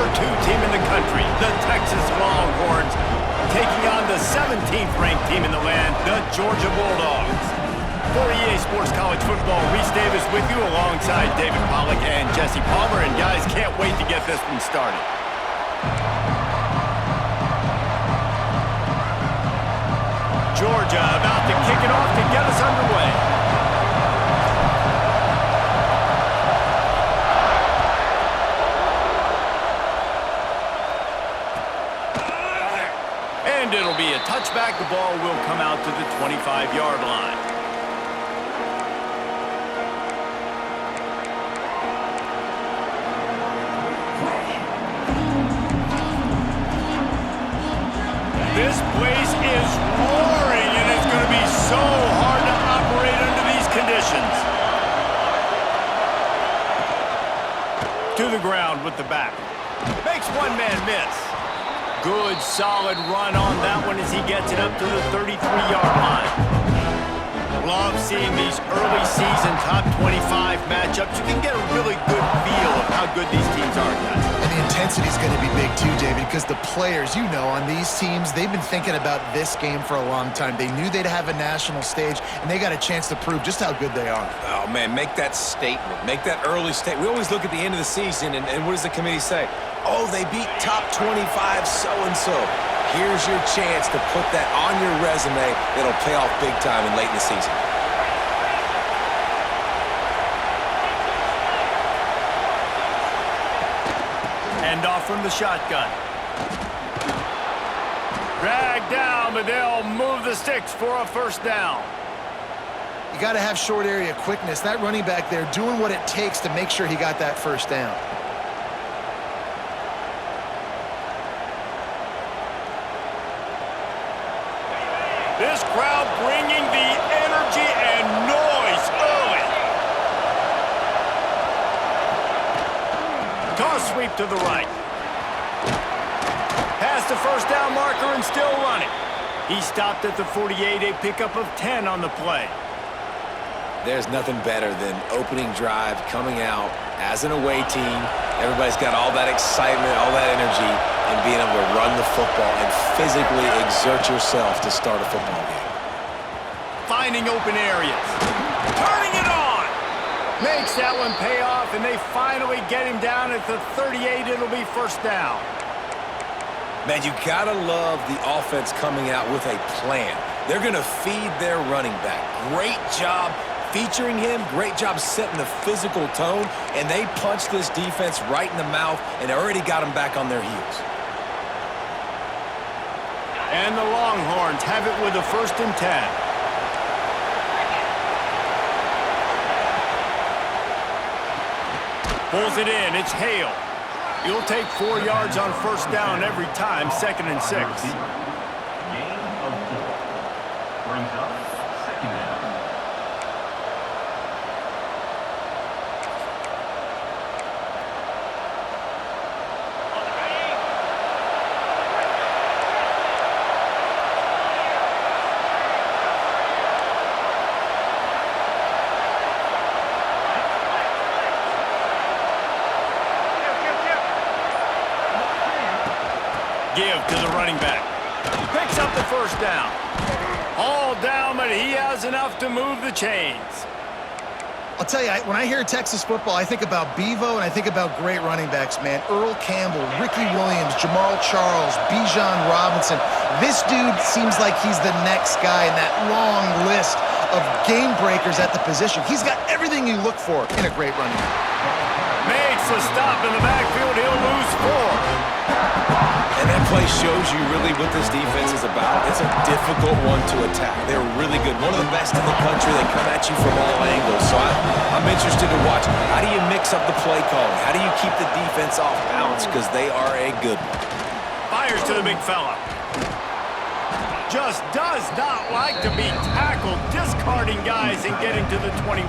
#2 team in the country, the Texas Longhorns, taking on the 17th ranked team in the land, the Georgia Bulldogs. For EA Sports College Football, Reese Davis with you alongside David Pollack and Jesse Palmer. And guys, can't wait to get this one started. Georgia about to kick it off to get us underway. And it'll be a touchback. The ball will come out to the 25-yard line. This place is roaring, and it's going to be so hard to operate under these conditions. To the ground with the back. Makes one man miss. Good, solid run on that one as he gets it up to the 33-yard line. Love seeing these early season top 25 matchups. You can get a really good feel of how good these teams are, guys. And the intensity is going to be big too, David, because the players, you know, on these teams, they've been thinking about this game for a long time. They knew they'd have a national stage, and they got a chance to prove just how good they are. Oh, man, make that statement. Make that early statement. We always look at the end of the season, and what does the committee say? Oh, they beat top 25 so-and-so. Here's your chance to put that on your resume. It'll pay off big time and late in the season. Hand off from the shotgun. Drag down, but they'll move the sticks for a first down. You got to have short area quickness. That running back there doing what it takes to make sure he got that first down. This crowd bringing the energy and noise early. Toss sweep to the right. Past the first down marker and still running. He stopped at the 48, a pickup of 10 on the play. There's nothing better than opening drive, coming out as an away team. Everybody's got all that excitement, all that energy, and being able to run the football and physically exert yourself to start a football game. Finding open areas. Turning it on. Makes that one pay off, and they finally get him down at the 38. It'll be first down. Man, you gotta love the offense coming out with a plan. They're gonna feed their running back. Great job featuring him, great job setting the physical tone, and they punched this defense right in the mouth and already got them back on their heels. And the Longhorns have it with a 1st and 10. Pulls it in, it's Hale. You'll take 4 yards on first down every time, 2nd and 6. Gain of 4. Brings up 2nd down. Give to the running back. Picks up the first down. All down, but he has enough to move the chains. I'll tell you, when I hear Texas football, I think about Bevo and I think about great running backs, man. Earl Campbell, Ricky Williams, Jamal Charles, Bijan Robinson. This dude seems like he's the next guy in that long list of game breakers at the position. He's got everything you look for in a great running back. Makes a stop in the backfield. He'll lose 4. And that play shows you really what this defense is about. It's a difficult one to attack. They're really good. One of the best in the country. They come at you from all angles. So I'm interested to watch. How do you mix up the play calling? How do you keep the defense off balance? Because they are a good one. Fires to the big fella. Just does not like to be tackled. Discarding guys and getting to the 21.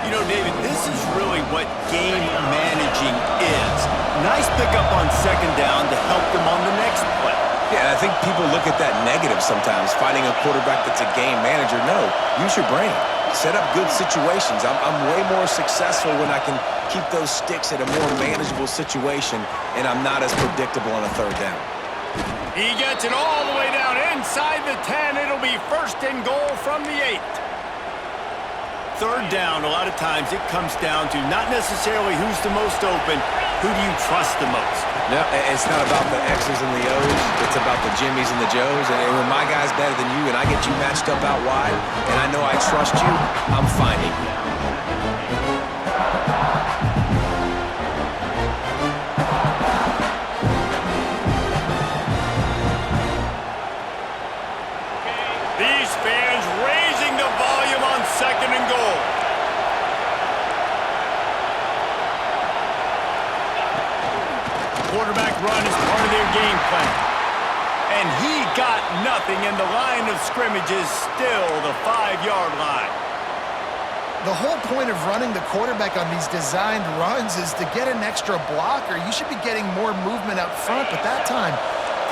You know, David, this is really what game managing is. Nice pickup on 2nd down to help them on the next play. Yeah, and I think people look at that negative sometimes, finding a quarterback that's a game manager. No, use your brain. Set up good situations. I'm way more successful when I can keep those sticks at a more manageable situation, and I'm not as predictable on a third down. He gets it all the way down inside the 10. It'll be 1st and goal from the 8. Third down, a lot of times it comes down to not necessarily who's the most open, who do you trust the most? No, it's not about the X's and the O's. It's about the Jimmies and the Joes. And when my guy's better than you and I get you matched up out wide and I know I trust you, I'm finding you. These fans raising the volume on 2nd and goal. Quarterback run is part of their game plan. And he got nothing, and the line of scrimmage is still the 5-yard line. The whole point of running the quarterback on these designed runs is to get an extra blocker. You should be getting more movement up front, but that time,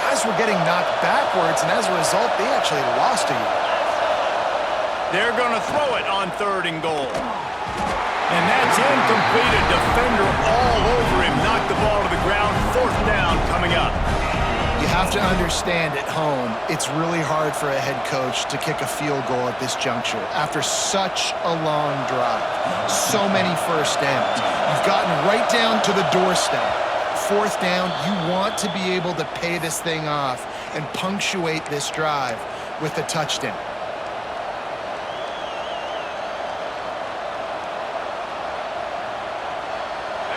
guys were getting knocked backwards, and as a result, they actually lost a yard. They're going to throw it on 3rd and goal. And that's incomplete. A defender all over him. Knocked the ball to the ground. 4th down coming up. You have to understand at home, it's really hard for a head coach to kick a field goal at this juncture after such a long drive. So many first downs. You've gotten right down to the doorstep. 4th down, you want to be able to pay this thing off and punctuate this drive with a touchdown.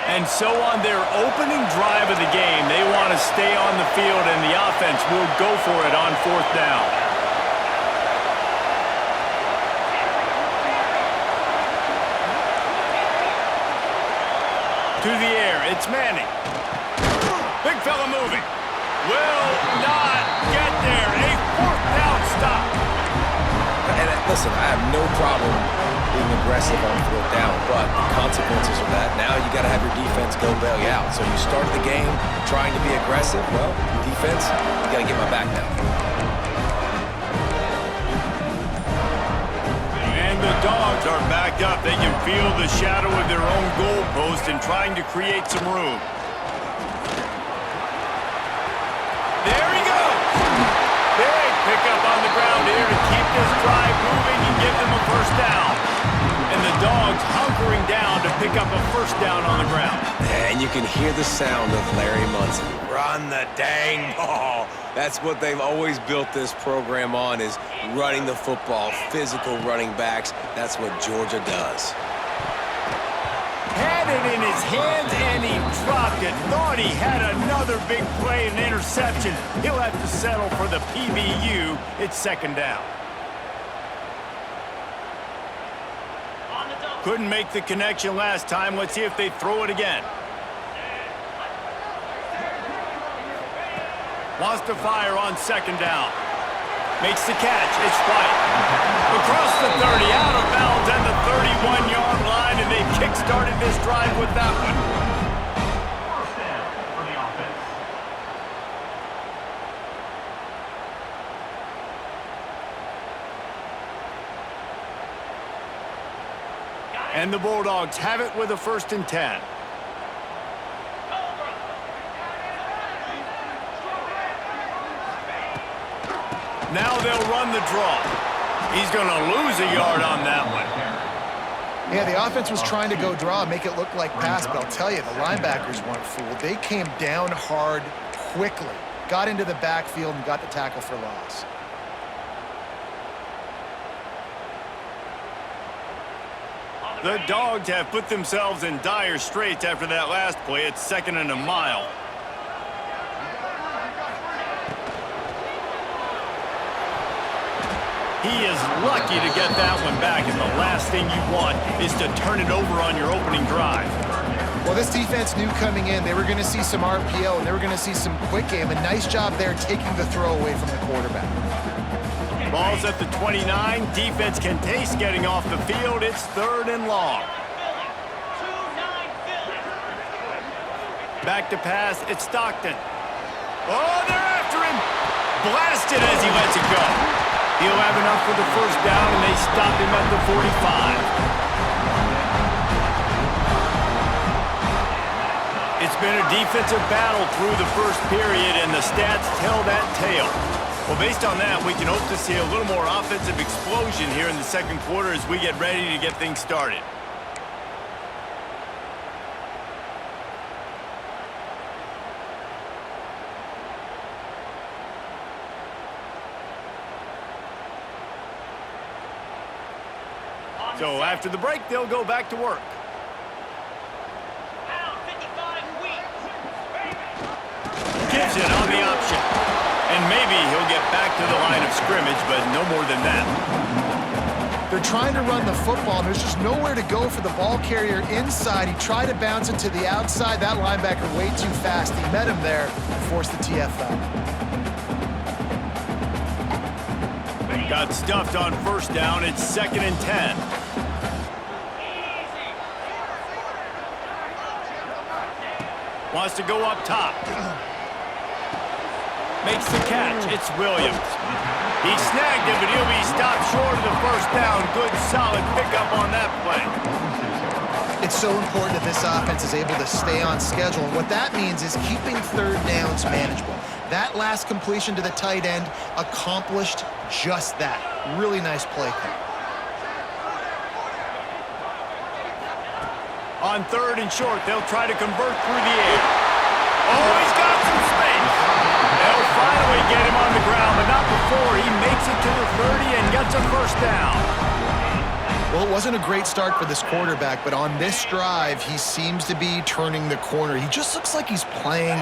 And so on their opening drive of the game, they want to stay on the field, and the offense will go for it on 4th down. To the air, it's Manning. Big fella moving. Will not get there. A 4th down stop. And listen, I have no problem being aggressive on 4th down, but the consequences of that, now you got to have your defense go bail you out. So you started the game trying to be aggressive. Well, defense, you got to get my back now. And the Dogs are backed up. They can feel the shadow of their own goalpost and trying to create some room. There he goes. Big pickup on the ground here to keep this drive moving and give them a 1st down. And the Dogs hunkering down to pick up a 1st down on the ground. And you can hear the sound of Larry Munson. Run the dang ball. That's what they've always built this program on, is running the football, physical running backs. That's what Georgia does. Had it in his hands and he dropped it. Thought he had another big play and interception. He'll have to settle for the PBU. It's 2nd down. Couldn't make the connection last time. Let's see if they throw it again. Wants to fire on 2nd down. Makes the catch. It's White. Across the 30, out of bounds at the 31-yard line, and they kick-started this drive with that one. 1st down for the offense. And the Bulldogs have it with a 1st and 10. Now they'll run the draw. He's going to lose a yard on that one. Yeah, the offense was trying to go draw, make it look like pass, but I'll tell you, the linebackers weren't fooled. They came down hard quickly, got into the backfield, and got the tackle for loss. The Dogs have put themselves in dire straits after that last play. It's 2nd and a mile. He is lucky to get that one back, and the last thing you want is to turn it over on your opening drive. Well, this defense knew coming in they were going to see some RPO, and they were going to see some quick game. A nice job there taking the throw away from the quarterback. Ball's at the 29. Defense can taste getting off the field. It's 3rd and long. Back to pass. It's Stockton. Oh, they're after him. blasted as he lets it go. He'll have enough for the first down, and they stop him at the 45. It's been a defensive battle through the first period, and the stats tell that tale. Well, based on that, we can hope to see a little more offensive explosion here in the second quarter as we get ready to get things started. So after the break, they'll go back to work. Gibson on the option. And maybe he'll get back to the line of scrimmage, but no more than that. They're trying to run the football, and there's just nowhere to go for the ball carrier inside. He tried to bounce it to the outside. That linebacker way too fast. He met him there and forced the TFL. Got stuffed on first down. It's 2nd and 10. Wants to go up top. Makes the catch. It's Williams. He snagged it, but he'll be stopped short of the first down. Good, solid pickup on that play. It's so important that this offense is able to stay on schedule, and what that means is keeping third downs manageable. That last completion to the tight end accomplished just that. Really nice play call. On 3rd and short, they'll try to convert through the air. Oh, he's got some space. They'll finally get him on the ground, but not before he makes it to the 30 and gets a first down. Well, it wasn't a great start for this quarterback, but on this drive, he seems to be turning the corner. He just looks like he's playing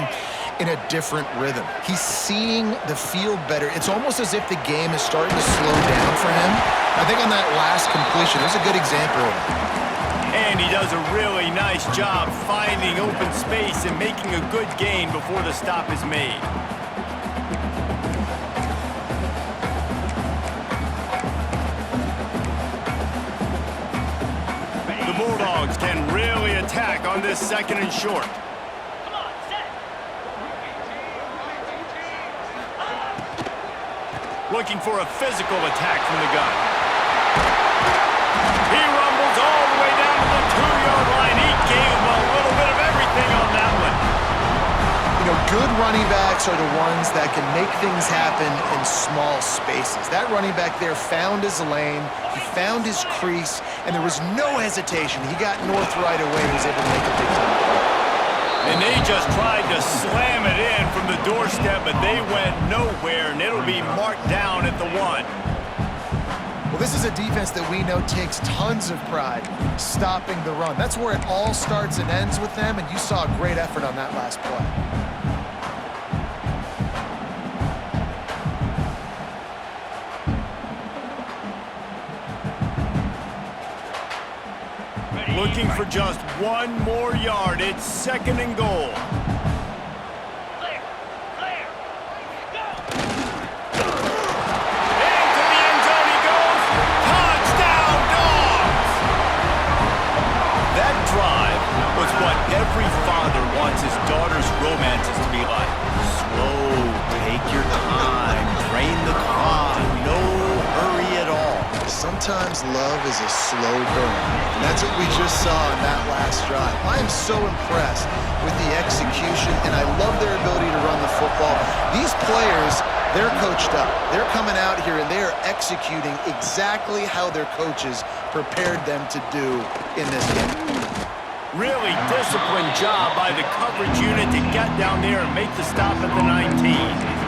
in a different rhythm. He's seeing the field better. It's almost as if the game is starting to slow down for him. I think on that last completion, there's a good example of it. And he does a really nice job finding open space and making a good gain before the stop is made. The Bulldogs can really attack on this 2nd and short. Looking for a physical attack from the gun. He rumbles all the way down to the 2-yard line. He gave him a little bit of everything on that one. You know, good running backs are the ones that can make things happen in small spaces. That running back there found his lane, he found his crease, and there was no hesitation. He got north right away and was able to make a big time play. And they just tried to slam it in from the doorstep, but they went nowhere, and it'll be marked down at the 1. Well, this is a defense that we know takes tons of pride stopping the run. That's where it all starts and ends with them, and you saw a great effort on that last play. Looking for just one more yard. It's 2nd and goal. Into the end zone he goes. Touchdown, Dogs! That drive was what every father wants his daughter's romances to be like. Slow, take your time, train the clock, no hurry at all. Sometimes love is a slow burn, and that's what we just saw in that last drive. I am so impressed with the execution, and I love their ability to run the football. These players, they're coached up. They're coming out here, and they are executing exactly how their coaches prepared them to do in this game. Really disciplined job by the coverage unit to get down there and make the stop at the 19.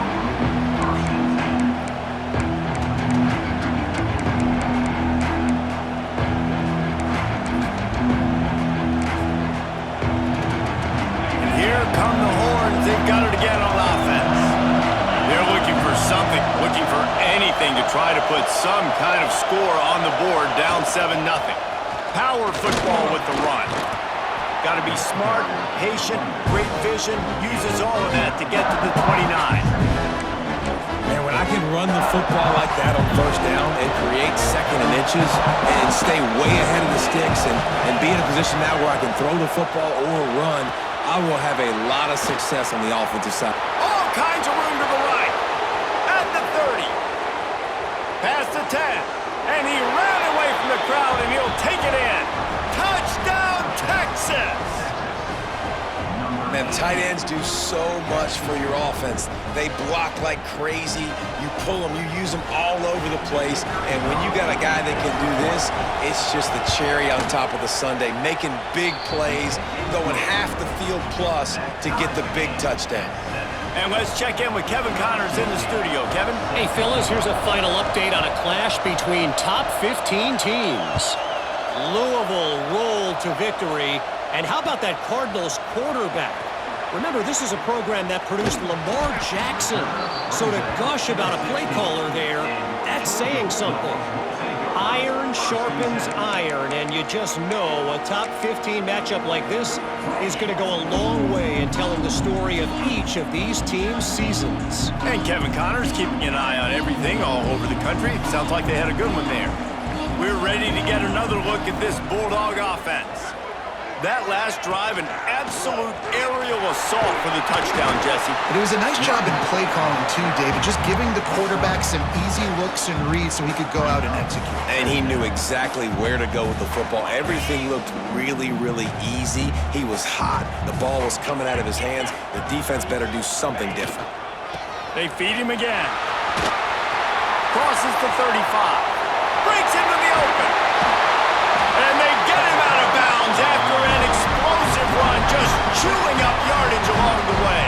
Come the horns, they've got it again on offense. They're looking for something, looking for anything to try to put some kind of score on the board, down 7-0. Power football with the run. Got to be smart, patient, great vision, uses all of that to get to the 29. Man, when I can run the football like that on first down and create 2nd and inches and stay way ahead of the sticks and be in a position now where I can throw the football or run, I will have a lot of success on the offensive side. All kinds of room to the right. Past the 10. And he ran away from the crowd, and he'll take it in. Touchdown, Texas! Man, tight ends do so much for your offense. They block like crazy. You pull them, you use them all over the place. And when you got a guy that can do this, it's just the cherry on top of the sundae, making big plays, going half the field plus to get the big touchdown. And let's check in with Kevin Connors in the studio. Kevin? Hey, fellas, here's a final update on a clash between top 15 teams. Louisville rolled to victory. And how about that Cardinals quarterback? Remember, this is a program that produced Lamar Jackson. So to gush about a play caller there, that's saying something. Iron sharpens iron, and you just know a top 15 matchup like this is going to go a long way in telling the story of each of these teams' seasons. And Kevin Connors keeping an eye on everything all over the country. Sounds like they had a good one there. We're ready to get another look at this Bulldog offense. That last drive, an absolute aerial assault for the touchdown, Jesse. But it was a nice job in play calling, too, David, just giving the quarterback some easy looks and reads so he could go out and execute. And he knew exactly where to go with the football. Everything looked really, really easy. He was hot. The ball was coming out of his hands. The defense better do something different. They feed him again. Crosses the 35. Breaks into the open. And they get him out of bounds after an explosive run, just chewing up yardage along the way.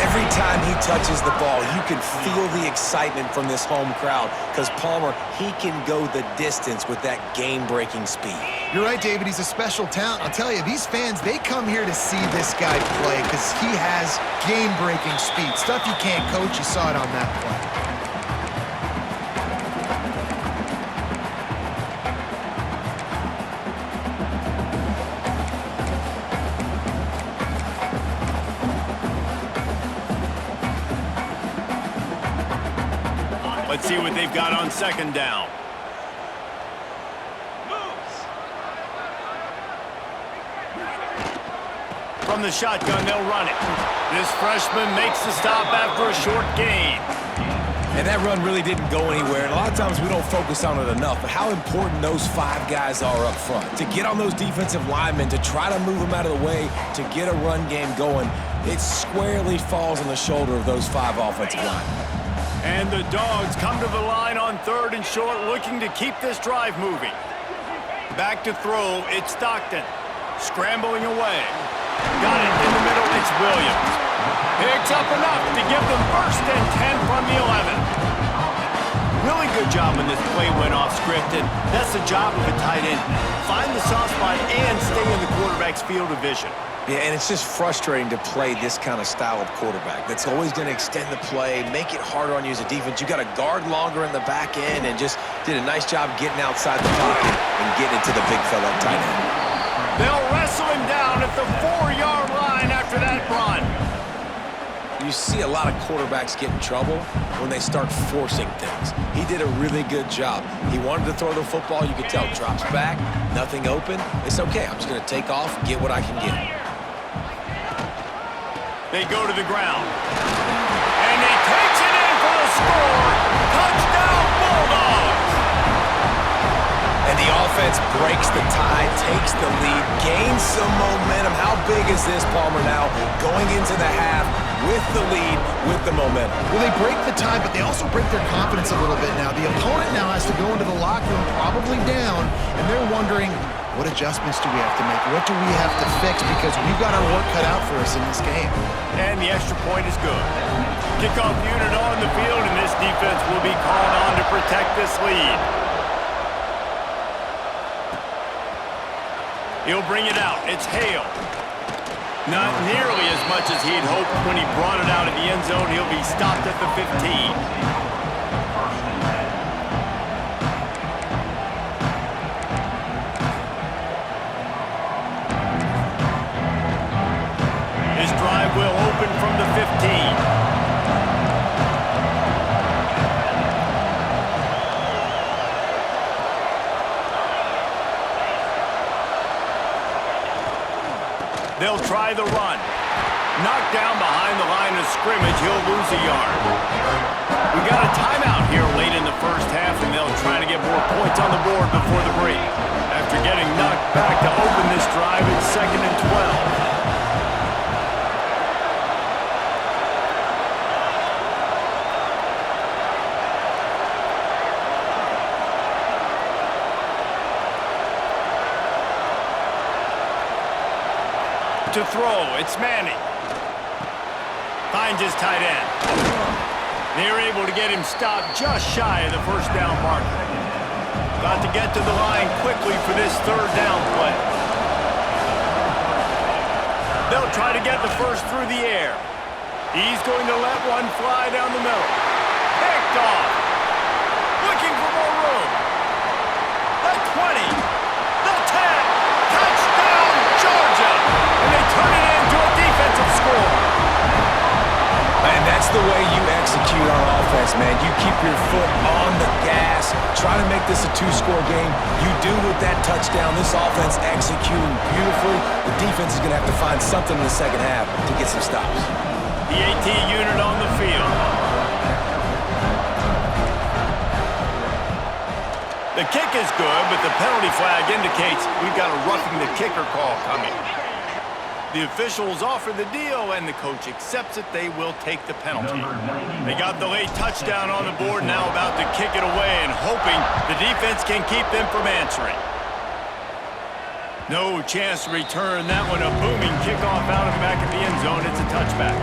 Every time he touches the ball, you can feel the excitement from this home crowd because Palmer, he can go the distance with that game-breaking speed. You're right, David. He's a special talent. I'll tell you, these fans, they come here to see this guy play because he has game-breaking speed. Stuff you can't coach. You saw it on that play. Let's see what they've got on second down. From the shotgun, they'll run it. This freshman makes the stop after a short gain. And that run really didn't go anywhere. And a lot of times we don't focus on it enough, but how important those five guys are up front. To get on those defensive linemen, to try to move them out of the way, to get a run game going, it squarely falls on the shoulder of those five offensive linemen. And the Dogs come to the line on third and short, looking to keep this drive moving. Back to throw, it's Stockton. Scrambling away. Got it in the middle, it's Williams. Picks up enough to give them first and 10 from the 11. Really good job when this play went off script, and that's the job of a tight end. Find the soft spot and stay in the quarterback's field of vision. Yeah, and it's just frustrating to play this kind of style of quarterback. That's always going to extend the play, make it harder on you as a defense. You got to guard longer in the back end and just did a nice job getting outside the pocket and getting into the big fella tight end. They'll wrestle him down at the 4-yard line after that run. You see a lot of quarterbacks get in trouble when they start forcing things. He did a really good job. He wanted to throw the football. You could tell, drops back, nothing open. It's okay. I'm just going to take off, get what I can get. They go to the ground. And he takes it in for the score. Touchdown, Bulldogs! And the offense breaks the tie, takes the lead, gains some momentum. How big is this, Palmer, now? Going into the half with the lead, with the momentum. Well, they break the tie, but they also break their confidence a little bit now. The opponent now has to go into the locker room, probably down, and they're wondering, what adjustments do we have to make? What do we have to fix? Because we've got our work cut out for us in this game. And the extra point is good. Kickoff unit on the field, and this defense will be called on to protect this lead. He'll bring it out. It's Hale. Not nearly as much as he'd hoped when he brought it out of the end zone. He'll be stopped at the 15. Will open from the 15. They'll try the run. Knocked down behind the line of scrimmage, he'll lose a yard. We got a timeout here late in the first half, and they'll try to get more points on the board before the break. After getting knocked back to open this drive, it's 2nd and 12. To throw, it's Manning. Finds his tight end. They're able to get him stopped just shy of the first down marker. Got to get to the line quickly for this 3rd down play. They'll try to get the first through the air. He's going to let one fly down the middle. Picked off. Looking for more room. The 20. The 10. Touchdown, Georgia! And they turn it into a defensive score. And that's the way you execute on offense, man. You keep your foot on the gas, try to make this a 2-score game. You do with that touchdown. This offense executing beautifully. The defense is going to have to find something in the second half to get some stops. The AT unit on the field. The kick is good, but the penalty flag indicates we've got a roughing the kicker call coming. The officials offer the deal, and the coach accepts it. They will take the penalty. They got the late touchdown on the board, now about to kick it away and hoping the defense can keep them from answering. No chance to return that one. A booming kickoff out of the back of the end zone. It's a touchback.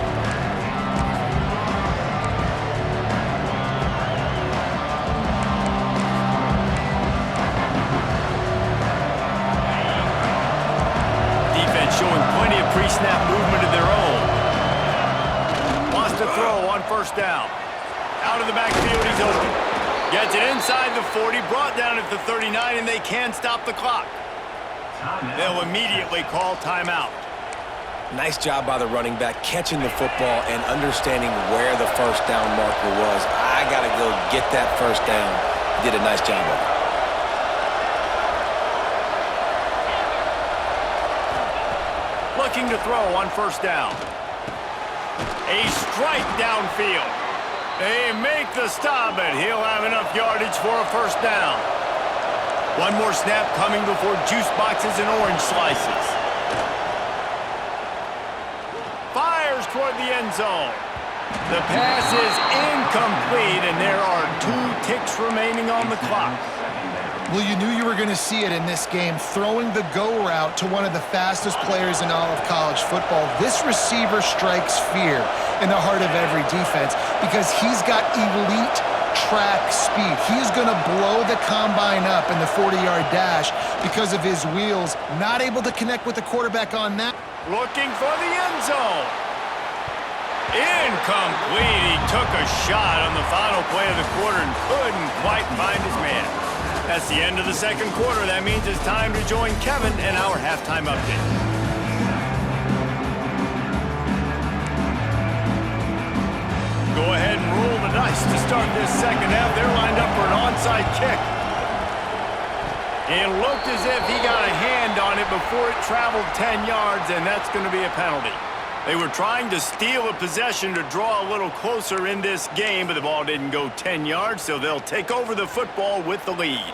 Showing plenty of pre-snap movement of their own. Wants to throw on 1st down. Out of the backfield, he's open. Gets it inside the 40, brought down at the 39, and they can stop the clock. They'll immediately call timeout. Nice job by the running back, catching the football and understanding where the 1st down marker was. I got to go get that 1st down. He did a nice job of it. Looking to throw on 1st down. A strike downfield. They make the stop, and he'll have enough yardage for a 1st down. One more snap coming before juice boxes and orange slices. Fires toward the end zone. The pass is incomplete, and there are 2 ticks remaining on the clock. Well, you knew you were going to see it in this game, throwing the go route to one of the fastest players in all of college football. This receiver strikes fear in the heart of every defense because he's got elite track speed. He's going to blow the combine up in the 40-yard dash because of his wheels. Not able to connect with the quarterback on that. Looking for the end zone. Incomplete. He took a shot on the final play of the quarter and couldn't quite find his man. That's the end of the 2nd quarter. That means it's time to join Kevin in our halftime update. Go ahead and roll the dice to start this 2nd half. They're lined up for an onside kick. It looked as if he got a hand on it before it traveled 10 yards, and that's going to be a penalty. They were trying to steal a possession to draw a little closer in this game, but the ball didn't go 10 yards, so they'll take over the football with the lead.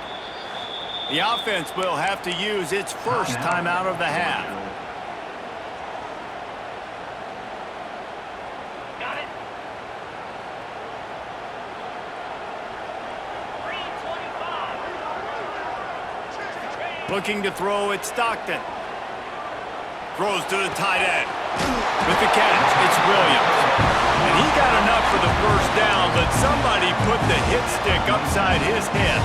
The offense will have to use its 1st timeout of the half. Looking to throw at Stockton. Throws to the tight end. With the catch, it's Williams. And he got enough for the 1st down, but somebody put the hit stick upside his head.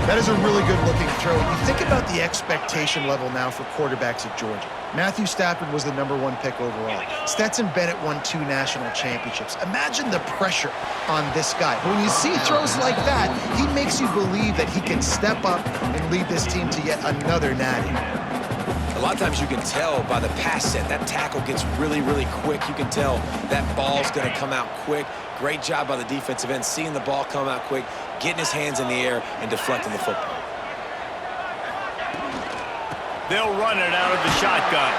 That is a really good-looking throw. You think about the expectation level now for quarterbacks at Georgia. Matthew Stafford was the #1 pick overall. Stetson Bennett won 2 national championships. Imagine the pressure on this guy. When you see throws like that, he makes you believe that he can step up and lead this team to yet another natty. A lot of times you can tell by the pass set. That tackle gets really, really quick. You can tell that ball's going to come out quick. Great job by the defensive end, seeing the ball come out quick, getting his hands in the air, and deflecting the football. They'll run it out of the shotgun.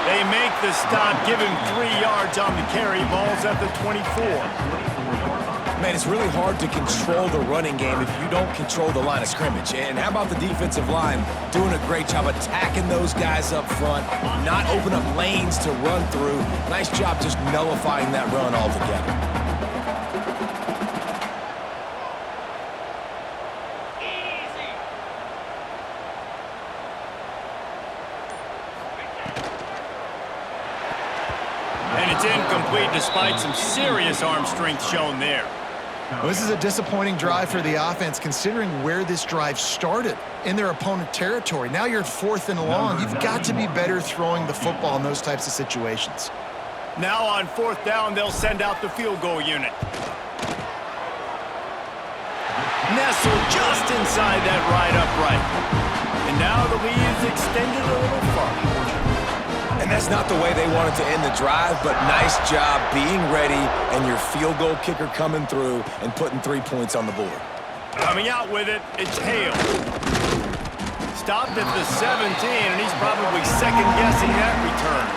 They make the stop, give him 3 yards on the carry. Ball's at the 24. Man, it's really hard to control the running game if you don't control the line of scrimmage. And how about the defensive line doing a great job attacking those guys up front, not open up lanes to run through. Nice job just nullifying that run altogether. And it's incomplete despite some serious arm strength shown there. Well, this is a disappointing drive for the offense considering where this drive started in their opponent territory. Now you're at 4th and long. You've got to be better throwing the football in those types of situations. Now on 4th down, they'll send out the field goal unit. Nestled just inside that right upright. And now the lead is extended a little farther. And that's not the way they wanted to end the drive, but nice job being ready and your field goal kicker coming through and putting 3 points on the board. Coming out with it, it's Hale. Stopped at the 17, and he's probably second-guessing that return.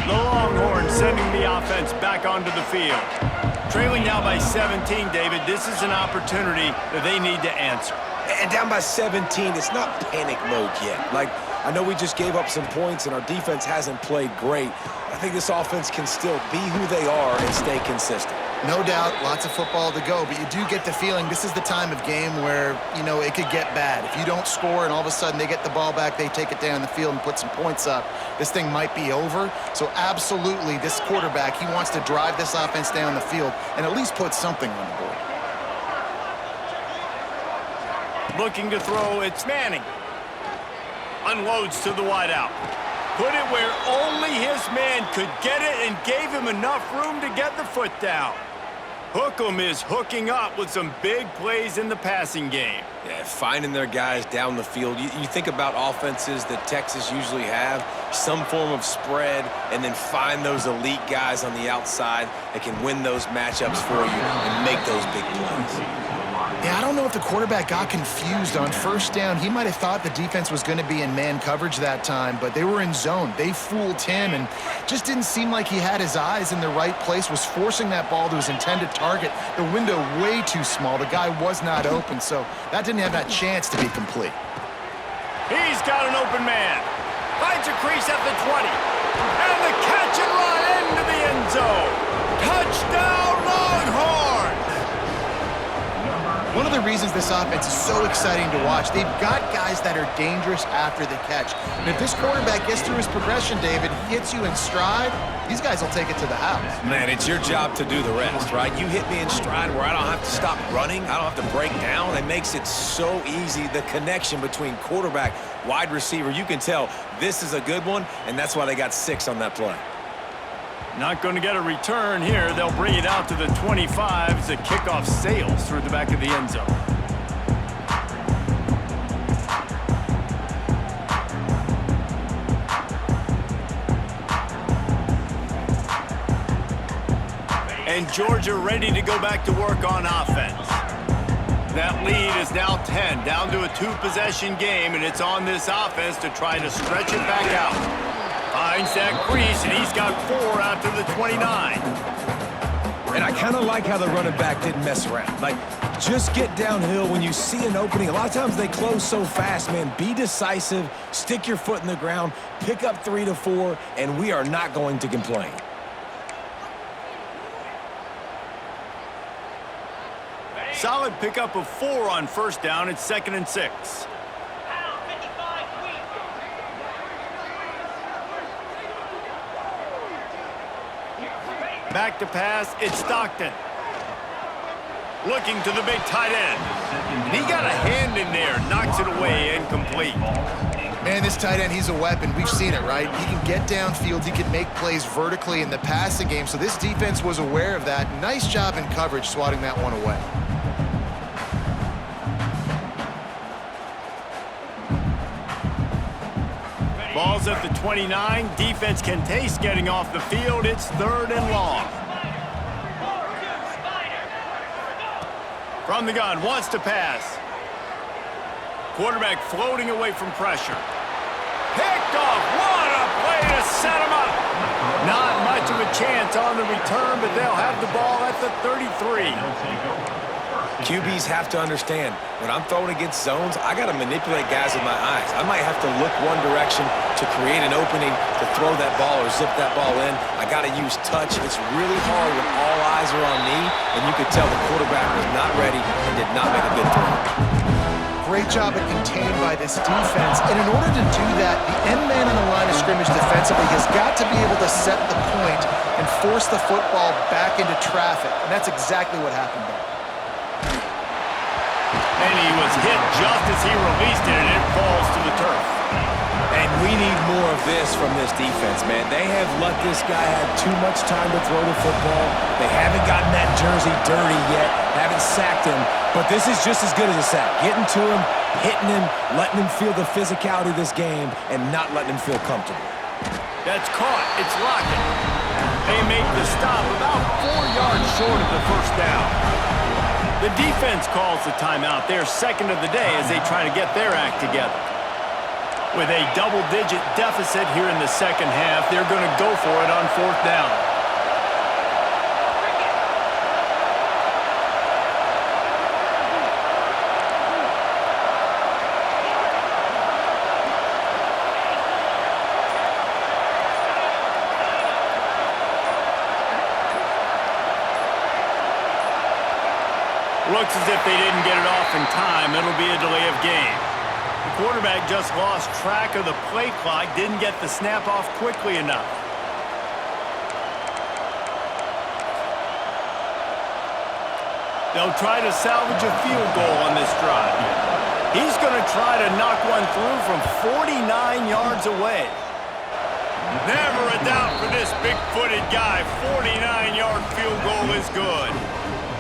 The Longhorns sending the offense back onto the field. Trailing now by 17, David, this is an opportunity that they need to answer. And down by 17, it's not panic mode yet. Like, I know we just gave up some points and our defense hasn't played great. I think this offense can still be who they are and stay consistent. No doubt, lots of football to go, but you do get the feeling this is the time of game where, you know, it could get bad. If you don't score and all of a sudden they get the ball back, they take it down the field and put some points up, this thing might be over. So absolutely, this quarterback, he wants to drive this offense down the field and at least put something on the board. Looking to throw, it's Manning. Unloads to the wideout. Put it where only his man could get it and gave him enough room to get the foot down. Hookem is hooking up with some big plays in the passing game. Yeah, finding their guys down the field. You think about offenses that Texas usually have, some form of spread, and then find those elite guys on the outside that can win those matchups for you and make those big plays. Yeah, I don't know if the quarterback got confused on 1st down. He might have thought the defense was going to be in man coverage that time, but they were in zone. They fooled him and just didn't seem like he had his eyes in the right place, was forcing that ball to his intended target. The window way too small. The guy was not open, so that didn't have that chance to be complete. He's got an open man. Finds a crease at the 20. And the catch and run into the end zone. Touchdown, Longhorns! One of the reasons this offense is so exciting to watch, they've got guys that are dangerous after the catch. And if this quarterback gets through his progression, David, hits you in stride, these guys will take it to the house. Man, it's your job to do the rest, right? You hit me in stride where I don't have to stop running. I don't have to break down. It makes it so easy, the connection between quarterback, wide receiver. You can tell this is a good one, and that's why they got 6 on that play. Not going to get a return here. They'll bring it out to the 25 as the kickoff sails through the back of the end zone. And Georgia ready to go back to work on offense. That lead is now 10, down to a 2-possession game, and it's on this offense to try to stretch it back out. Finds that crease, and he's got 4 out to the 29. And I kind of like how the running back didn't mess around. Like, just get downhill when you see an opening. A lot of times they close so fast, man. Be decisive, stick your foot in the ground, pick up 3 to 4, and we are not going to complain. Solid pickup of 4 on 1st down. It's 2nd and 6. Back to pass, it's Stockton. Looking to the big tight end. And he got a hand in there, knocks it away, incomplete. Man, this tight end, he's a weapon. We've seen it, right? He can get downfield. He can make plays vertically in the passing game. So this defense was aware of that. Nice job in coverage swatting that one away. Ball's at the 29. Defense can taste getting off the field. It's 3rd and long. From the gun, wants to pass. Quarterback floating away from pressure. Picked off. What a play to set him up. Not much much of a chance on the return, but they'll have the ball at the 33. QBs have to understand, when I'm throwing against zones, I got to manipulate guys with my eyes. I might have to look one direction to create an opening to throw that ball or zip that ball in. I got to use touch. It's really hard when all eyes are on me, and you could tell the quarterback was not ready and did not make a good throw. Great job at contained by this defense. And in order to do that, the end man on the line of scrimmage defensively has got to be able to set the point and force the football back into traffic. And that's exactly what happened there. And he was hit just as he released it, and it falls to the turf. And we need more of this from this defense, man. They have let this guy have too much time to throw the football. They haven't gotten that jersey dirty yet, haven't sacked him. But this is just as good as a sack. Getting to him, hitting him, letting him feel the physicality of this game, and not letting him feel comfortable. That's caught. It's Lockett. They make the stop about 4 yards short of the first down. The defense calls the timeout. They're second of the day as they try to get their act together. With a double-digit deficit here in the second half, they're going to go for it on fourth down. Looks as if they didn't get it off in time. It'll be a delay of game. The quarterback just lost track of the play clock, didn't get the snap off quickly enough. They'll try to salvage a field goal on this drive. He's going to try to knock one through from 49 yards away. Never a doubt for this big-footed guy. 49-yard field goal is good.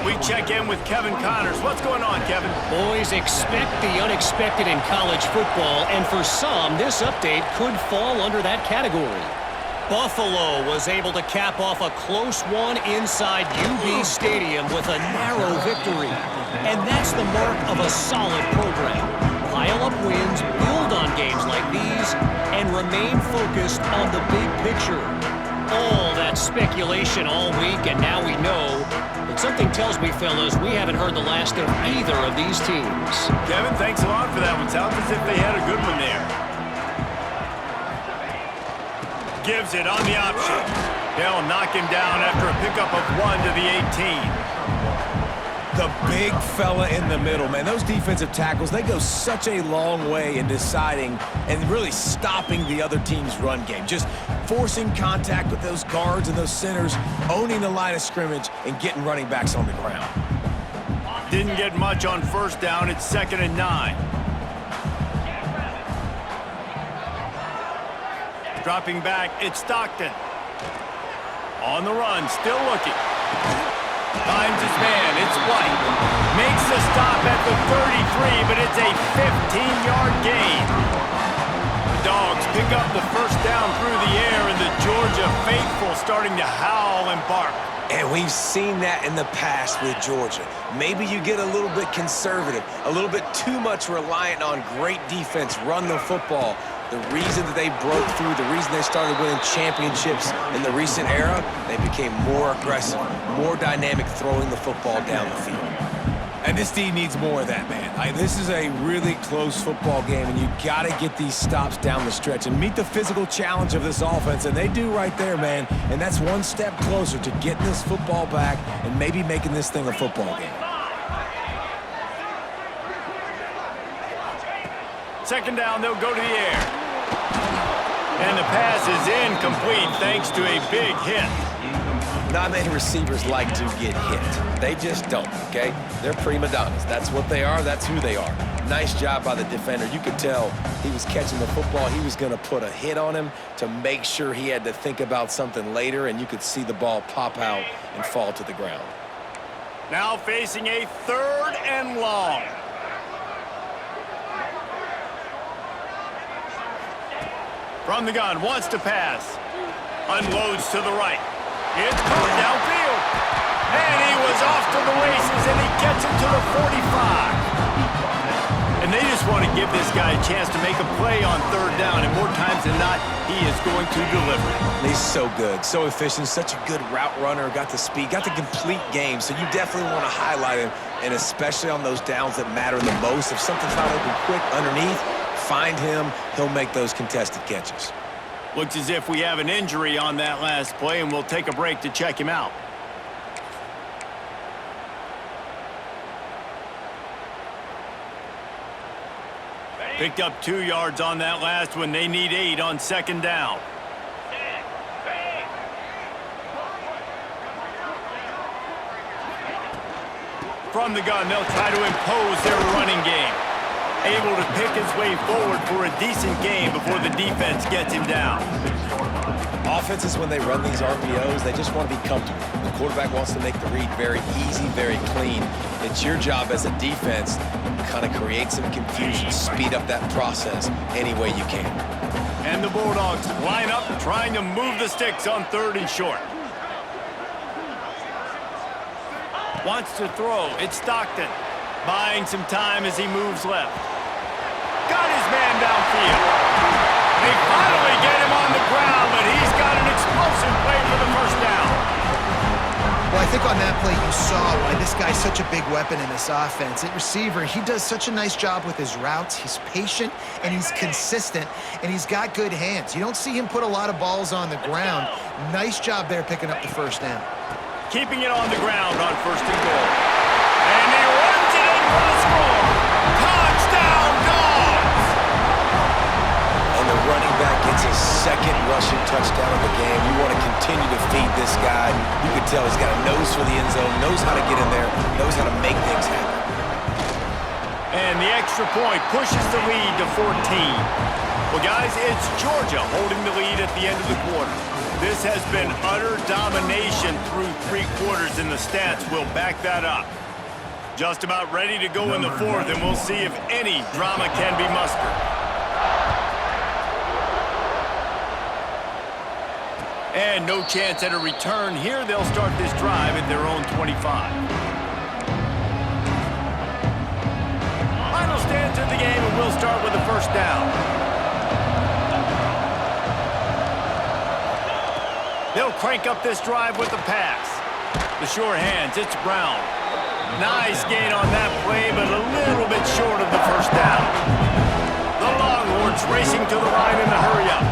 We check in with Kevin Connors. What's going on, Kevin? Boys, expect the unexpected in college football, and for some, this update could fall under that category. Buffalo was able to cap off a close one inside UB Stadium with a narrow victory. And that's the mark of a solid program. Pile up wins, build on games like these, and remain focused on the big picture. All that speculation all week, and now we know. But something tells me, fellas, we haven't heard the last of either of these teams. Kevin, thanks a lot for that one. Sounds as if they had a good one there. Gives it on the option. They'll knock him down after a pickup of 1 to the 18. The big fella in the middle, man. Those defensive tackles, they go such a long way in deciding and really stopping the other team's run game. Just forcing contact with those guards and those centers, owning the line of scrimmage, and getting running backs on the ground. Didn't get much on first down. It's 2nd and 9. Dropping back, it's Stockton. On the run, still looking. Finds his man, it's White. Makes the stop at the 33, but it's a 15-yard gain. The Dogs pick up the first down through the air, and the Georgia faithful starting to howl and bark. And we've seen that in the past with Georgia. Maybe you get a little bit conservative, a little bit too much reliant on great defense, run the football. The reason that they broke through, the reason they started winning championships in the recent era, they became more aggressive, more dynamic throwing the football down the field. And this team needs more of that, man. This is a really close football game, and you got to get these stops down the stretch and meet the physical challenge of this offense, and they do right there, man. And that's one step closer to getting this football back and maybe making this thing a football game. Second down, they'll go to the air. And the pass is incomplete thanks to a big hit. Not many receivers like to get hit. They just don't, okay? They're prima donnas. That's what they are. That's who they are. Nice job by the defender. You could tell he was catching the football. He was going to put a hit on him to make sure he had to think about something later, and you could see the ball pop out and fall to the ground. Now facing a 3rd and long. From the gun, wants to pass. Unloads to the right. It's caught downfield. And he was off to the races, and he gets it to the 45. And they just want to give this guy a chance to make a play on third down, and more times than not, he is going to deliver it. He's so good, so efficient, such a good route runner, got the speed, got the complete game, so you definitely want to highlight him, and especially on those downs that matter the most. If something's not open quick underneath, find him, he'll make those contested catches. Looks as if we have an injury on that last play, and we'll take a break to check him out. Picked up 2 yards on that last one. They need 8 on second down. From the gun, they'll try to impose their running game. Able to pick his way forward for a decent game before the defense gets him down. Offenses, when they run these RPOs, they just want to be comfortable. The quarterback wants to make the read very easy, very clean. It's your job as a defense to kind of create some confusion, speed up that process any way you can. And the Bulldogs line up, trying to move the sticks on 3rd and short. Wants to throw. It's Stockton. Buying some time as he moves left. Got his man downfield. They finally get him on the ground, but he's got an explosive play for the first down. Well, I think on that play you saw why this guy's such a big weapon in this offense. At receiver, he does such a nice job with his routes. He's patient, and he's consistent, and he's got good hands. You don't see him put a lot of balls on the ground. Nice job there picking up the first down. Keeping it on the ground on 1st and goal. And he runs it in for the score. Touchdown, Dogs! And the running back gets his 2nd rushing touchdown of the game. You want to continue to feed this guy. You can tell he's got a nose for the end zone, knows how to get in there, knows how to make things happen. And the extra point pushes the lead to 14. Well, guys, it's Georgia holding the lead at the end of the quarter. This has been utter domination through 3 quarters, and the stats will back that up. Just about ready to go in the 4th, and we'll see if any drama can be mustered. And no chance at a return here. They'll start this drive at their own 25. Final stance of the game, and we'll start with the first down. They'll crank up this drive with the pass. The sure hands, it's Brown. Nice gain on that play, but a little bit short of the first down. The Longhorns racing to the line in the hurry-up.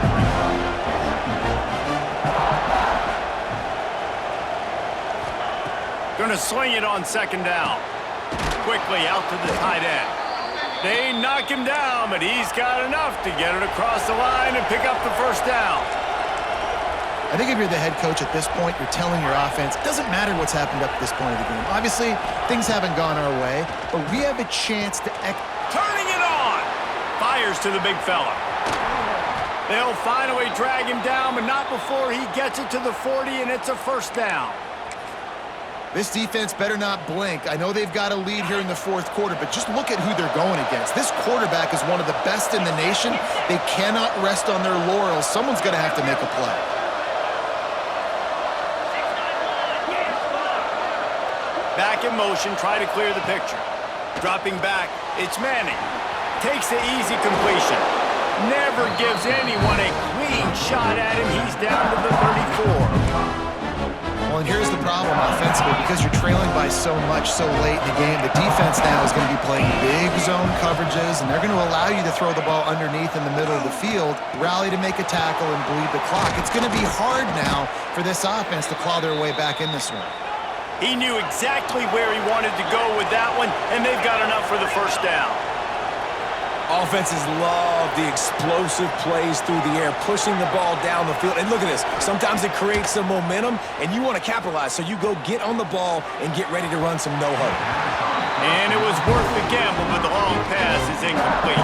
Gonna sling it on 2nd down. Quickly out to the tight end. They knock him down, but he's got enough to get it across the line and pick up the first down. I think if you're the head coach at this point, you're telling your offense, it doesn't matter what's happened up to this point of the game. Obviously, things haven't gone our way, but we have a chance to... Turning it on! Fires to the big fella. They'll finally drag him down, but not before he gets it to the 40, and it's a first down. This defense better not blink. I know they've got a lead here in the 4th quarter, but just look at who they're going against. This quarterback is one of the best in the nation. They cannot rest on their laurels. Someone's going to have to make a play. Back in motion, try to clear the picture. Dropping back, it's Manning. Takes the easy completion. Never gives anyone a clean shot at him. He's down to the 34. Well, and here's the problem offensively. Because you're trailing by so much so late in the game, the defense now is going to be playing big zone coverages, and they're going to allow you to throw the ball underneath in the middle of the field, rally to make a tackle, and bleed the clock. It's going to be hard now for this offense to claw their way back in this one. He knew exactly where he wanted to go with that one, and they've got enough for the first down. Offenses love the explosive plays through the air, pushing the ball down the field. And look at this. Sometimes it creates some momentum, and you want to capitalize. So you go get on the ball and get ready to run some no-huddle. And it was worth the gamble, but the long pass is incomplete.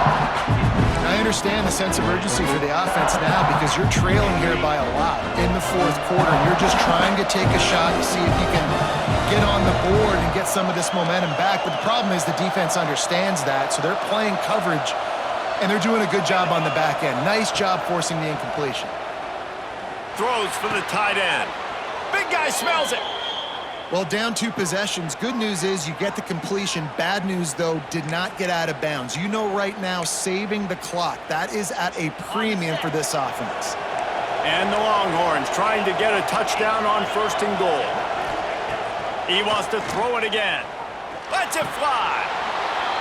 I understand the sense of urgency for the offense now because you're trailing here by a lot in the 4th quarter. You're just trying to take a shot to see if you can get on the board and get some of this momentum back. But the problem is the defense understands that, so they're playing coverage, and they're doing a good job on the back end. Nice job forcing the incompletion. Throws for the tight end. Big guy smells it. Well, down 2 possessions. Good news is you get the completion. Bad news, though, did not get out of bounds. You know right now, saving the clock, that is at a premium for this offense. And the Longhorns trying to get a touchdown on 1st and goal. He wants to throw it again. Lets it fly.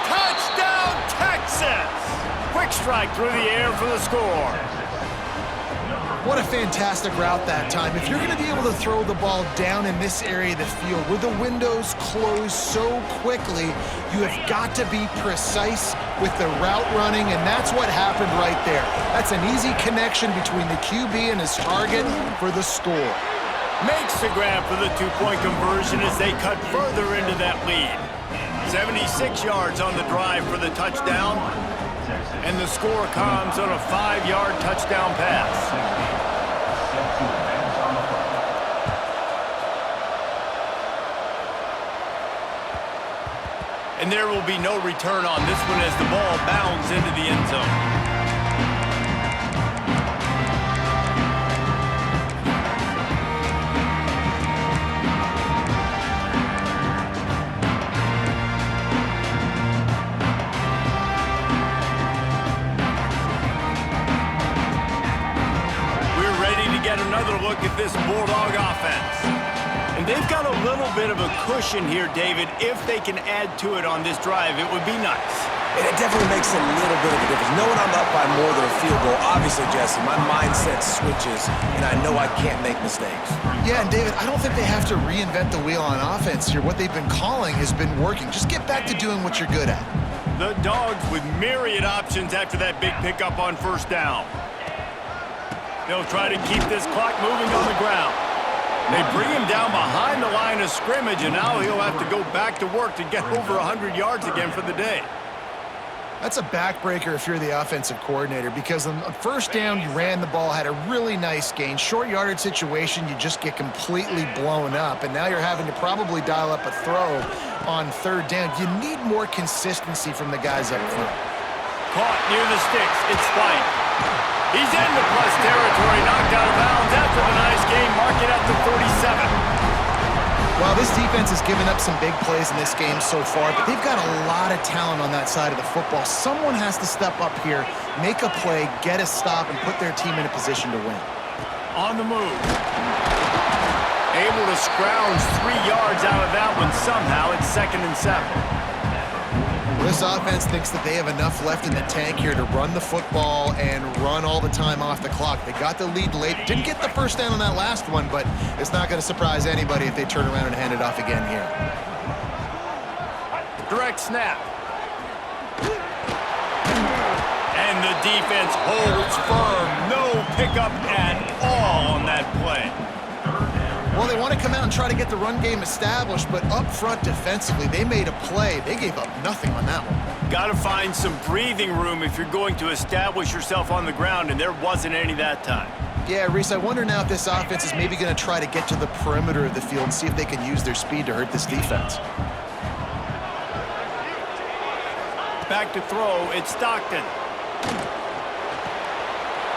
Touchdown, Texas! Quick strike through the air for the score. What a fantastic route that time. If you're going to be able to throw the ball down in this area of the field where the windows close so quickly, you have got to be precise with the route running, and that's what happened right there. That's an easy connection between the QB and his target for the score. Makes the grab for the 2-point conversion as they cut further into that lead. 76 yards on the drive for the touchdown, and the score comes on a 5-yard touchdown pass. And there will be no return on this one as the ball bounds into the end zone. We're ready to get another look at this Bulldog offense. And they've got a little bit of a cushion here, David. If they can add to it on this drive, it would be nice. And it definitely makes a little bit of a difference. Knowing I'm up by more than a field goal, obviously, Jesse, my mindset switches, and I know I can't make mistakes. Yeah, and David, I don't think they have to reinvent the wheel on offense here. What they've been calling has been working. Just get back to doing what you're good at. The Dogs with myriad options after that big pickup on 1st down. They'll try to keep this clock moving on the ground. They bring him down behind the line of scrimmage, and now he'll have to go back to work to get over 100 yards again for the day. That's a backbreaker if you're the offensive coordinator, because on 1st down, you ran the ball, had a really nice gain. Short yardage situation, you just get completely blown up, and now you're having to probably dial up a throw on 3rd down. You need more consistency from the guys up front. Caught near the sticks. It's White. He's into plus territory, knocked out of bounds after the nice game. Mark it at the 47. Well, this defense has given up some big plays in this game so far, but they've got a lot of talent on that side of the football. Someone has to step up here, make a play, get a stop, and put their team in a position to win. On the move. Able to scrounge 3 yards out of that one somehow. It's 2nd and 7. This offense thinks that they have enough left in the tank here to run the football and run all the time off the clock. They got the lead late. Didn't get the 1st down on that last one, but it's not going to surprise anybody if they turn around and hand it off again here. Direct snap. And the defense holds firm. No pickup at all on that play. Well, they want to come out and try to get the run game established, but up front defensively, they made a play. They gave up nothing on that one. Got to find some breathing room if you're going to establish yourself on the ground, and there wasn't any that time. Yeah, Reese, I wonder now if this offense is maybe going to try to get to the perimeter of the field and see if they can use their speed to hurt this defense. Back to throw, it's Stockton.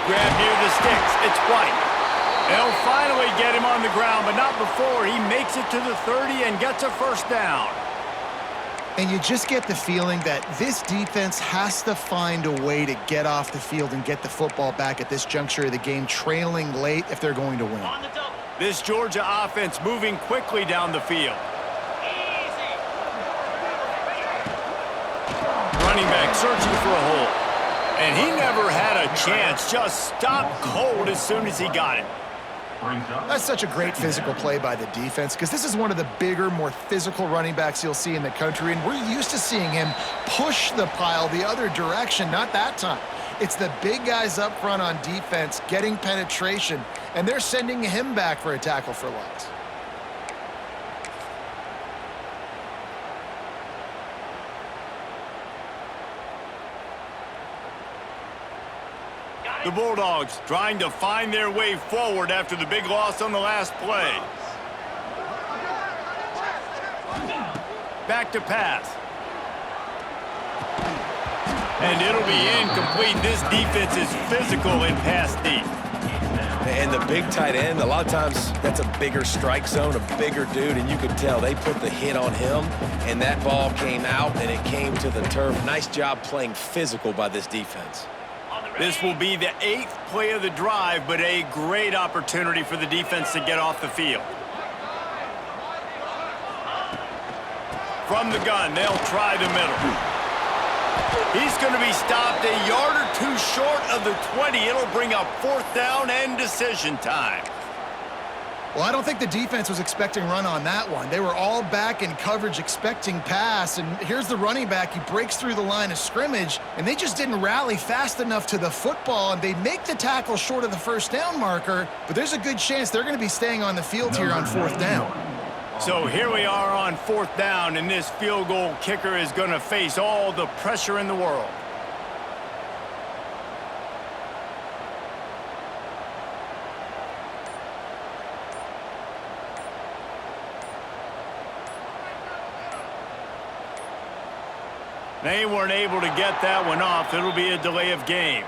Grab near the sticks, it's White. They'll finally get him on the ground, but not before he makes it to the 30 and gets a 1st down. And you just get the feeling that this defense has to find a way to get off the field and get the football back at this juncture of the game, trailing late if they're going to win. This Georgia offense moving quickly down the field. Running back searching for a hole. And he never had a chance, just stopped cold as soon as he got it. That's such a great physical play by the defense, because this is one of the bigger, more physical running backs you'll see in the country, and we're used to seeing him push the pile the other direction. Not that time. It's the big guys up front on defense getting penetration, and they're sending him back for a tackle for loss. The Bulldogs trying to find their way forward after the big loss on the last play. Back to pass. And it'll be incomplete. This defense is physical in pass deep. And the big tight end, a lot of times that's a bigger strike zone, a bigger dude, and you could tell they put the hit on him, and that ball came out, and it came to the turf. Nice job playing physical by this defense. This will be the 8th play of the drive, but a great opportunity for the defense to get off the field. From the gun, they'll try the middle. He's going to be stopped a yard or two short of the 20. It'll bring up 4th down and decision time. Well, I don't think the defense was expecting run on that one. They were all back in coverage expecting pass, and here's the running back. He breaks through the line of scrimmage, and they just didn't rally fast enough to the football, and they make the tackle short of the 1st down marker, but there's a good chance they're going to be staying on the field here on 4th down. So here we are on 4th down, and this field goal kicker is going to face all the pressure in the world. They weren't able to get that one off. It'll be a delay of game.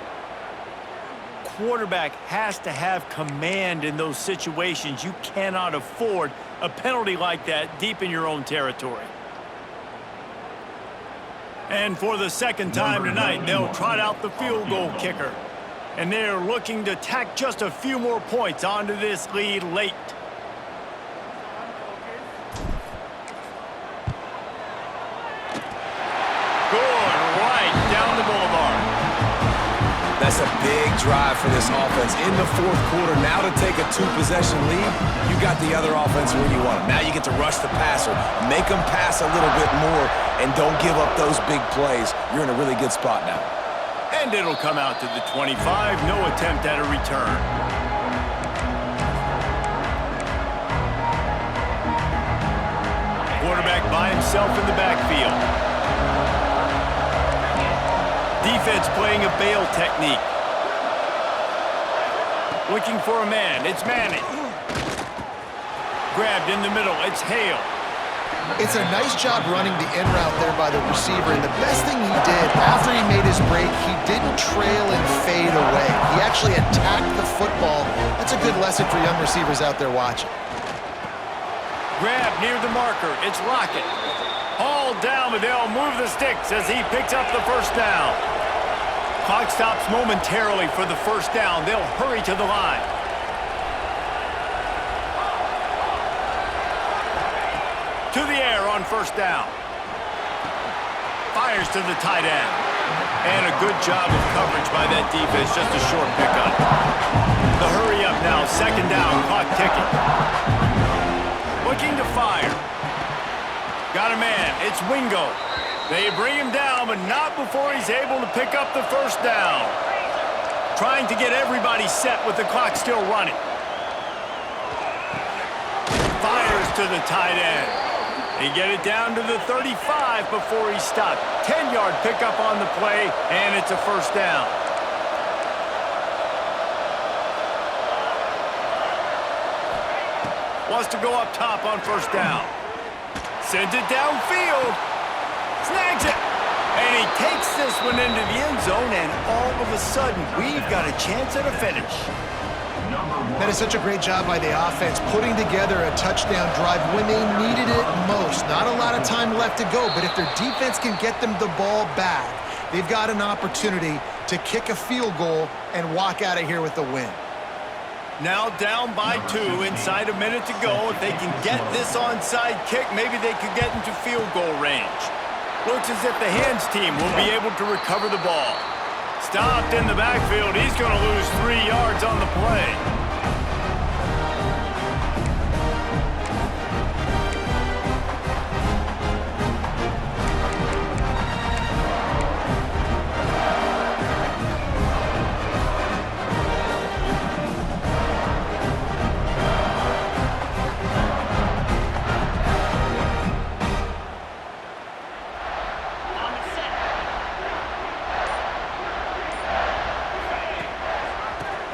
Quarterback has to have command in those situations. You cannot afford a penalty like that deep in your own territory. And for the 2nd time tonight, they'll trot out the field goal kicker. And they're looking to tack just a few more points onto this lead late. Good, right down the boulevard. That's a big drive for this offense in the 4th quarter. Now to take a 2-possession lead, you got the other offense where you want them. Now you get to rush the passer, make them pass a little bit more, and don't give up those big plays. You're in a really good spot now. And it'll come out to the 25. No attempt at a return. Quarterback by himself in the backfield. Defense playing a bail technique. Looking for a man. It's Manning. Grabbed in the middle. It's Hale. It's a nice job running the in route there by the receiver, and the best thing he did after he made his break, he didn't trail and fade away. He actually attacked the football. That's a good lesson for young receivers out there watching. Grab near the marker. It's Lockett. Hauled down, but they'll move the sticks as he picks up the 1st down. Clock stops momentarily for the 1st down. They'll hurry to the line. To the air on 1st down. Fires to the tight end. And a good job of coverage by that defense. Just a short pickup. The hurry up now. 2nd down. Clock ticking. Looking to fire. Got a man. It's Wingo. They bring him down, but not before he's able to pick up the 1st down. Trying to get everybody set with the clock still running. Fires to the tight end. They get it down to the 35 before he's stopped. 10-yard pickup on the play, and it's a 1st down. Wants to go up top on 1st down. Sends it downfield. Snags it. And he takes this one into the end zone, and all of a sudden, we've got a chance at a finish. That is such a great job by the offense, putting together a touchdown drive when they needed it most. Not a lot of time left to go, but if their defense can get them the ball back, they've got an opportunity to kick a field goal and walk out of here with the win. Now down by 2, inside a minute to go. If they can get this onside kick, maybe they could get into field goal range. Looks as if the hands team will be able to recover the ball. Stopped in the backfield. He's going to lose 3 yards on the play.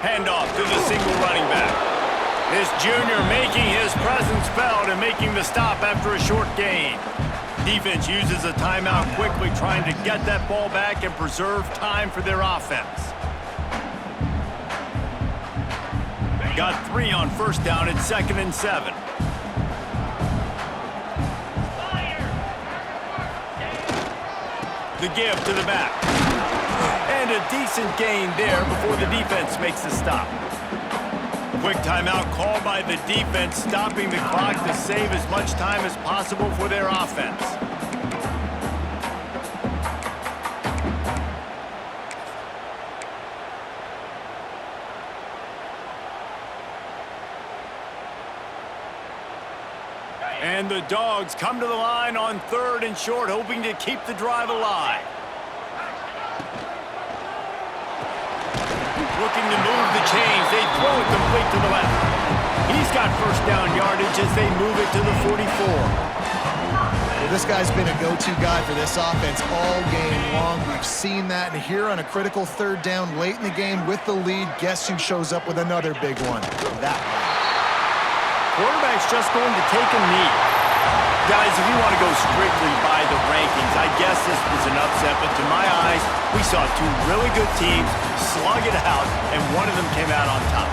Handoff to the single running back. This junior making his presence felt and making the stop after a short gain. Defense uses a timeout quickly, trying to get that ball back and preserve time for their offense. Got 3 on first down at 2nd and 7. The give to the back. And a decent gain there before the defense makes a stop. Quick timeout called by the defense, stopping the clock to save as much time as possible for their offense. And the Dogs come to the line on 3rd and short, hoping to keep the drive alive. Looking to move the chains. They throw it complete to the left. He's got first down yardage as they move it to the 44. Well, this guy's been a go-to guy for this offense all game long. We've seen that, and here on a critical 3rd down late in the game with the lead, guess who shows up with another big one? That one. Quarterback's just going to take a knee. Guys, if you want to go strictly by the rankings, I guess this was an upset, but to my eyes, we saw 2 really good teams slug it out, and one of them came out on top.